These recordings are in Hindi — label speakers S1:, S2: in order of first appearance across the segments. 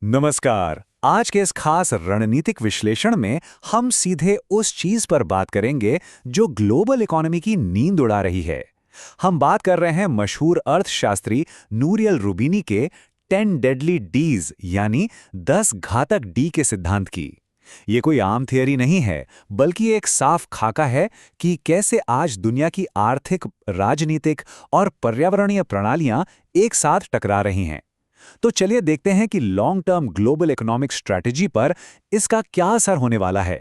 S1: नमस्कार। आज के इस खास रणनीतिक विश्लेषण में हम सीधे उस चीज पर बात करेंगे जो ग्लोबल इकोनॉमी की नींद उड़ा रही है। हम बात कर रहे हैं मशहूर अर्थशास्त्री नूरियल रूबिनी के 10 डेडली डीज यानी 10 घातक डी के सिद्धांत की। ये कोई आम थियरी नहीं है, बल्कि एक साफ खाका है कि कैसे आज दुनिया की आर्थिक, राजनीतिक और पर्यावरणीय प्रणालियां एक साथ टकरा रही हैं। तो चलिए देखते हैं कि long term global economic strategy पर इसका क्या असर होने वाला है।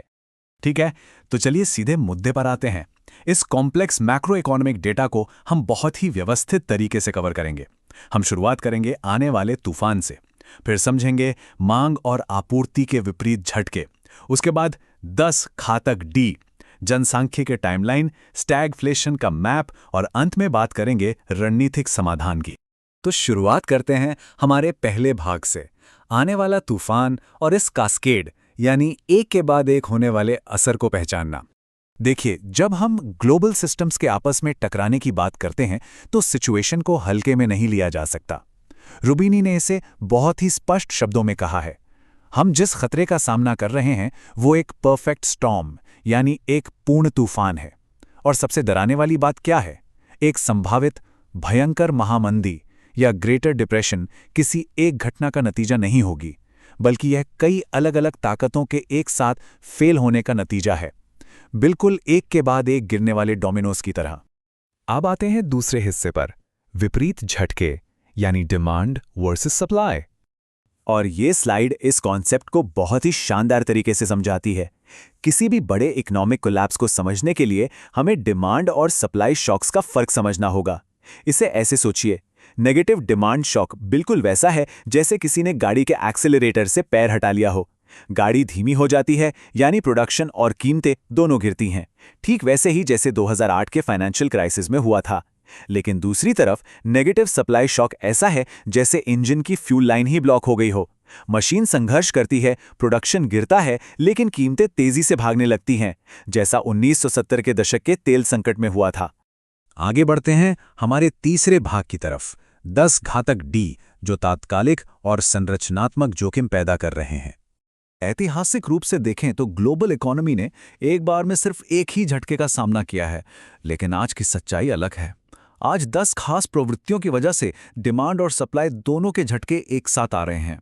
S2: ठीक है, तो चलिए सीधे मुद्दे पर आते हैं। इस कॉम्प्लेक्स मैक्रो इकोनॉमिक डेटा को हम बहुत ही व्यवस्थित तरीके से कवर करेंगे। हम शुरुआत करेंगे आने वाले तूफान से, फिर समझेंगे मांग और आपूर्ति के विपरीत झटके, उसके बाद 10 घातक डी, जनसांख्यिकी के टाइमलाइन, स्टैगफ्लेशन का मैप और अंत में बात करेंगे रणनीतिक समाधान की।
S1: तो शुरुआत करते हैं हमारे पहले भाग से, आने वाला तूफान और इस कास्केड यानी एक के बाद एक होने वाले असर को पहचानना। देखिए, जब हम ग्लोबल सिस्टम्स के आपस में टकराने की बात करते हैं तो सिचुएशन को हल्के में नहीं लिया जा सकता। रूबिनी ने इसे बहुत ही स्पष्ट शब्दों में कहा है। हम जिस खतरे का सामना कर रहे हैं वो एक परफेक्ट स्टॉर्म यानी एक पूर्ण तूफान है। और सबसे डराने वाली बात क्या है? एक संभावित भयंकर महामंदी या ग्रेटर डिप्रेशन किसी एक घटना का नतीजा नहीं होगी, बल्कि यह कई अलग अलग ताकतों के एक साथ फेल होने का नतीजा है, बिल्कुल एक के बाद एक गिरने वाले डोमिनोज की तरह। अब आते हैं दूसरे हिस्से पर, विपरीत झटके यानी डिमांड वर्सेस सप्लाई। और ये स्लाइड इस कॉन्सेप्ट को बहुत ही शानदार तरीके से समझाती है। किसी भी बड़े इकोनॉमिक कोलैप्स को समझने के लिए हमें डिमांड और सप्लाई शॉक्स का फर्क समझना होगा। इसे ऐसे सोचिए, नेगेटिव डिमांड शॉक बिल्कुल वैसा है जैसे किसी ने गाड़ी के एक्सेलरेटर से पैर हटा लिया हो। गाड़ी धीमी हो जाती है, यानी प्रोडक्शन और कीमतें दोनों गिरती हैं, ठीक वैसे ही जैसे 2008 के फाइनेंशियल क्राइसिस में हुआ था। लेकिन दूसरी तरफ नेगेटिव सप्लाई शॉक ऐसा है जैसे इंजन की फ्यूल लाइन ही ब्लॉक हो गई हो। मशीन संघर्ष करती है, प्रोडक्शन गिरता है, लेकिन कीमतें तेजी से भागने लगती हैं, जैसा 1970 के दशक के तेल संकट में हुआ था। आगे बढ़ते हैं हमारे तीसरे भाग की तरफ, 10 घातक डी जो तात्कालिक और संरचनात्मक जोखिम पैदा कर रहे हैं। ऐतिहासिक रूप से देखें तो ग्लोबल इकोनॉमी ने एक बार में सिर्फ एक ही झटके का सामना किया है, लेकिन आज की सच्चाई अलग है। आज 10 खास प्रवृत्तियों की वजह से डिमांड और सप्लाई दोनों के झटके एक साथ आ रहे हैं।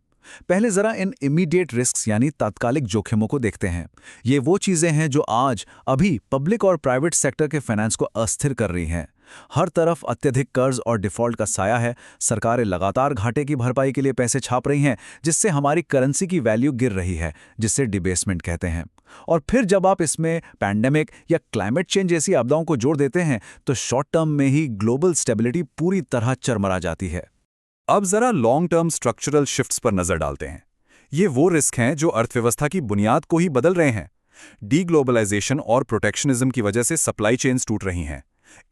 S1: पहले जरा इन इमीडिएट रिस्क्स यानी तात्कालिक जोखिमों को देखते हैं। ये वो चीजें हैं जो आज अभी पब्लिक और प्राइवेट सेक्टर के फाइनेंस को अस्थिर कर रही हैं। हर तरफ अत्यधिक कर्ज और डिफॉल्ट का साया है। सरकारें लगातार घाटे की भरपाई के लिए पैसे छाप रही हैं, जिससे हमारी करेंसी की वैल्यू गिर रही है, जिसे डिबेसमेंट कहते हैं। और फिर जब आप इसमें पैंडेमिक या क्लाइमेट चेंज जैसी आपदाओं को जोड़ देते हैं तो शॉर्ट टर्म में ही ग्लोबल स्टेबिलिटी पूरी तरह चरमरा जाती है।
S2: अब जरा लॉन्ग टर्म स्ट्रक्चरल शिफ्ट्स पर नजर डालते हैं। ये वो रिस्क हैं जो अर्थव्यवस्था की बुनियाद को ही बदल रहे हैं। डीग्लोबलाइजेशन और प्रोटेक्शनिज्म की वजह से सप्लाई चेन्स टूट रही हैं।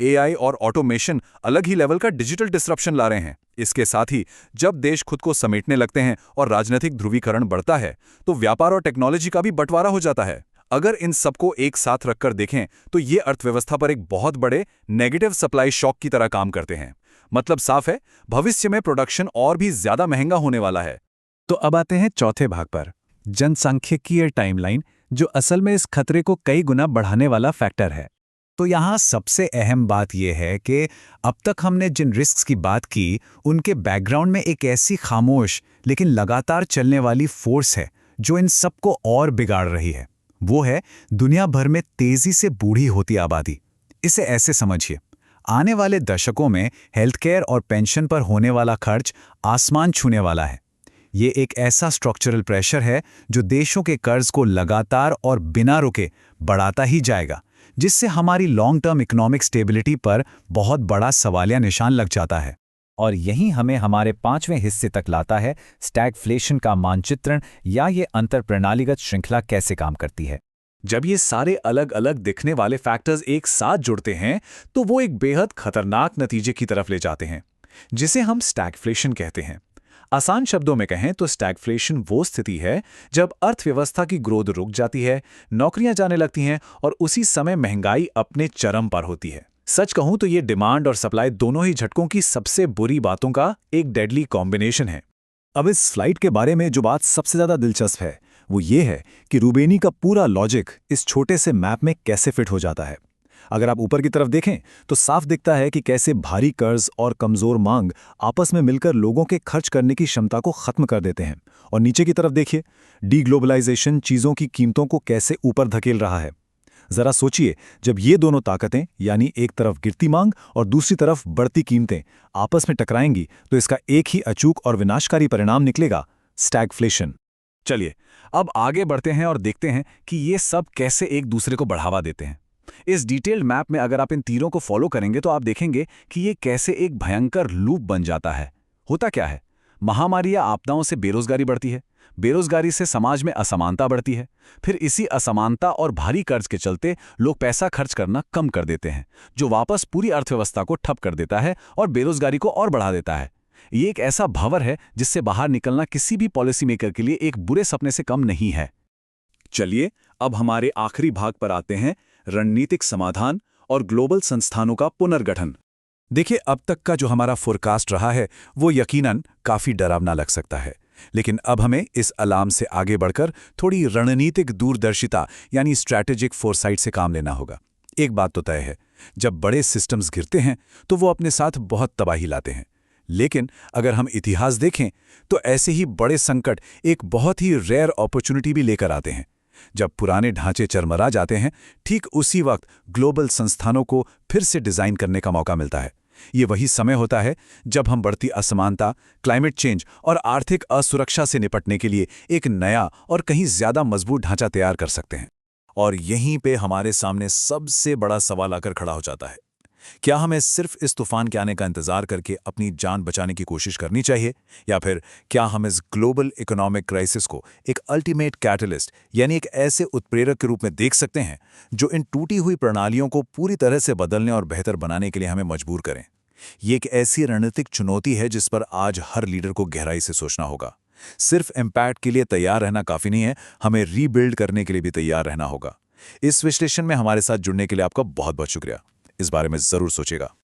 S2: एआई और ऑटोमेशन अलग ही लेवल का डिजिटल डिसरप्शन ला रहे हैं। इसके साथ ही जब देश खुद को समेटने लगते हैं और राजनीतिक ध्रुवीकरण बढ़ता है तो व्यापार और टेक्नोलॉजी का भी बंटवारा हो जाता है। अगर इन सबको एक साथ रखकर देखें तो ये अर्थव्यवस्था पर एक बहुत बड़े नेगेटिव सप्लाई शॉक की तरह काम करते हैं। मतलब साफ है, भविष्य में प्रोडक्शन और भी ज्यादा महंगा होने वाला है।
S1: तो अब आते हैं चौथे भाग पर, जनसांख्यिकीय टाइमलाइन, जो असल में इस खतरे को कई गुना बढ़ाने वाला फैक्टर है। तो यहाँ सबसे अहम बात यह है कि अब तक हमने जिन रिस्क्स की बात की, उनके बैकग्राउंड में एक ऐसी खामोश लेकिन लगातार चलने वाली फोर्स है जो इन सबको और बिगाड़ रही है। वो है दुनिया भर में तेजी से बूढ़ी होती आबादी। इसे ऐसे समझिए, आने वाले दशकों में हेल्थ केयर और पेंशन पर होने वाला खर्च आसमान छूने वाला है। ये एक ऐसा स्ट्रक्चरल प्रेशर है जो देशों के कर्ज को लगातार और बिना रुके बढ़ाता ही जाएगा, जिससे हमारी लॉन्ग टर्म इकोनॉमिक स्टेबिलिटी पर बहुत बड़ा सवालिया निशान लग जाता है। और यही हमें हमारे पांचवें हिस्से तक लाता है, स्टैगफ्लेशन का मानचित्रण या ये अंतरप्रणालीगत श्रृंखला कैसे काम करती है। जब ये सारे अलग अलग दिखने वाले फैक्टर्स एक साथ जुड़ते हैं तो वो एक बेहद खतरनाक नतीजे की तरफ ले जाते हैं, जिसे हम स्टैगफ्लेशन कहते हैं। आसान शब्दों में कहें तो स्टैगफ्लेशन वो स्थिति है जब अर्थव्यवस्था की ग्रोथ रुक जाती है, नौकरियां जाने लगती हैं और उसी समय महंगाई अपने चरम पर होती है। सच कहूं तो ये डिमांड और सप्लाई दोनों ही झटकों की सबसे बुरी बातों का एक डेडली कॉम्बिनेशन है।
S2: अब इस फ्लाइट के बारे में जो बात सबसे ज़्यादा दिलचस्प है वो ये है कि रूबेनी का पूरा लॉजिक इस छोटे से मैप में कैसे फिट हो जाता है। अगर आप ऊपर की तरफ देखें तो साफ दिखता है कि कैसे भारी कर्ज और कमज़ोर मांग आपस में मिलकर लोगों के खर्च करने की क्षमता को ख़त्म कर देते हैं। और नीचे की तरफ देखिए, डीग्लोबलाइजेशन चीज़ों की कीमतों को कैसे ऊपर धकेल रहा है। ज़रा सोचिए, जब ये दोनों ताकतें यानी एक तरफ गिरती मांग और दूसरी तरफ बढ़ती कीमतें आपस में टकराएंगी तो इसका एक ही अचूक और विनाशकारी परिणाम निकलेगा, स्टैगफ्लेशन।
S1: चलिए अब आगे बढ़ते हैं और देखते हैं कि ये सब कैसे एक दूसरे को बढ़ावा देते हैं। इस डिटेल्ड मैप में अगर आप इन तीरों को फॉलो करेंगे तो आप देखेंगे कि ये कैसे एक भयंकर लूप बन जाता है। होता क्या है, महामारी या आपदाओं से बेरोजगारी बढ़ती है, बेरोजगारी से समाज में असमानता बढ़ती है, फिर इसी असमानता और भारी कर्ज के चलते लोग पैसा खर्च करना कम कर देते हैं, जो वापस पूरी अर्थव्यवस्था को ठप कर देता है और बेरोजगारी को और बढ़ा देता है। ये एक ऐसा भंवर है जिससे बाहर निकलना किसी भी पॉलिसी मेकर के लिए एक बुरे सपने से कम नहीं है।
S2: चलिए अब हमारे आखिरी भाग पर आते हैं, रणनीतिक समाधान और ग्लोबल संस्थानों का पुनर्गठन। देखिए, अब तक का जो हमारा फोरकास्ट रहा है वो यकीनन काफी डरावना लग सकता है, लेकिन अब हमें इस अलार्म से आगे बढ़कर थोड़ी रणनीतिक दूरदर्शिता यानी स्ट्रैटेजिक फोरसाइट से काम लेना होगा। एक बात तो तय है, जब बड़े सिस्टम्स गिरते हैं तो वो अपने साथ बहुत तबाही लाते हैं, लेकिन अगर हम इतिहास देखें तो ऐसे ही बड़े संकट एक बहुत ही रेयर अपॉर्चुनिटी भी लेकर आते हैं। जब पुराने ढांचे चरमरा जाते हैं, ठीक उसी वक्त ग्लोबल संस्थानों को फिर से डिजाइन करने का मौका मिलता है। ये वही समय होता है जब हम बढ़ती असमानता, क्लाइमेट चेंज और आर्थिक असुरक्षा से निपटने के लिए एक नया और कहीं ज्यादा मजबूत ढांचा तैयार कर सकते हैं। और यहीं पे हमारे सामने सबसे बड़ा सवाल आकर खड़ा हो जाता है, क्या हमें सिर्फ इस तूफान के आने का इंतजार करके अपनी जान बचाने की कोशिश करनी चाहिए, या फिर क्या हम इस ग्लोबल इकोनॉमिक क्राइसिस को एक अल्टीमेट कैटलिस्ट यानी एक ऐसे उत्प्रेरक के रूप में देख सकते हैं जो इन टूटी हुई प्रणालियों को पूरी तरह से बदलने और बेहतर बनाने के लिए हमें मजबूर करें। ये एक ऐसी रणनीतिक चुनौती है जिस पर आज हर लीडर को गहराई से सोचना होगा। सिर्फ इम्पैक्ट के लिए तैयार रहना काफी नहीं है, हमें रीबिल्ड करने के लिए भी तैयार रहना होगा। इस विश्लेषण में हमारे साथ जुड़ने के लिए आपका बहुत बहुत शुक्रिया। इस बारे में जरूर सोचिएगा।